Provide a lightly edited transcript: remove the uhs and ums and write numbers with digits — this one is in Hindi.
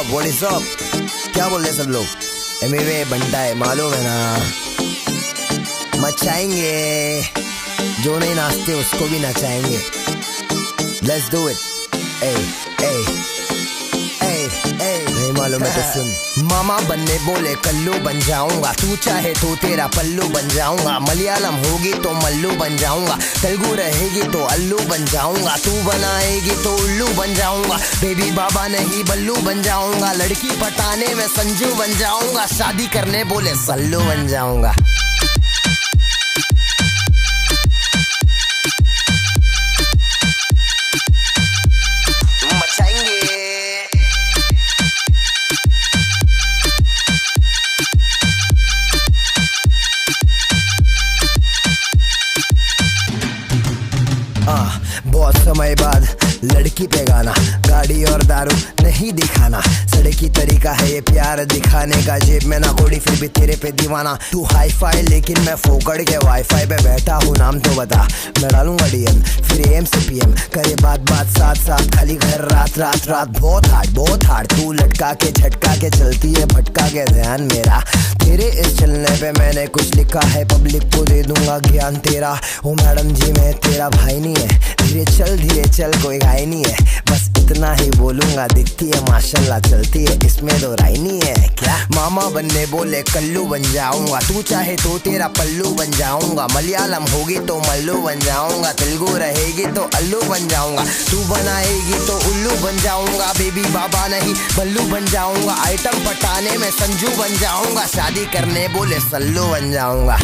What is up? क्या बोल रहे सब लोग? एमवे बनता है, मालूम है ना। मचाएंगे, जो नहीं नाचते उसको भी नचाएंगे। Let's do it. नहीं मालूम है तो सुन। मामा बनने बोले कल्लू बन जाऊंगा, तू चाहे तो तेरा पल्लू बन जाऊंगा। मलयालम होगी तो मल्लू बन जाऊंगा, तेलुगु रहेगी तो अल्लू बन जाऊंगा। तू बनाएगी तो उल्लू बन जाऊंगा, बेबी बाबा नहीं बल्लू बन जाऊंगा। लड़की पटाने में संजू बन जाऊंगा, शादी करने बोले सल्लू बन जाऊंगा। बहुत समय बाद लड़की पे गाना, गाड़ी और दारू नहीं दिखाना। सड़की तरीका है ये प्यार दिखाने का, जेब में ना कोड़ी फिर भी तेरे पे दीवाना। तू हाई फाई लेकिन मैं फोकड़ के वाईफाई पे बैठा हूँ, नाम तो बता। मैं डालूंगा डीएम फिर एम से पीएम, करे बात साथ साथ, खाली घर रात रात रात। बहुत हार्ड तू लटका के झटका के चलती है, भटका के ध्यान मेरा। तेरे इस चलने पे मैंने कुछ लिखा है, पब्लिक को दे दूंगा ज्ञान तेरा। ओ मैडम जी मैं तेरा भाई नहीं है, धीरे चल कोई घाई नहीं है। बस इतना ही बोलूंगा, दिखती है माशाल्लाह चलती है, इसमें तो राय नहीं है क्या। मामा बनने बोले कल्लू बन जाऊंगा, तू चाहे तो तेरा पल्लू बन जाऊंगा। मलयालम होगी तो मल्लू बन जाऊंगा, तेलुगु रहेगी तो अल्लू बन जाऊंगा। तू बनाएगी तो उल्लू बन जाऊंगा, बेबी बाबा नहीं बल्लू बन जाऊंगा। आइटम पटाने में संजू बन जाऊंगा, शादी करने बोले सल्लू बन जाऊंगा।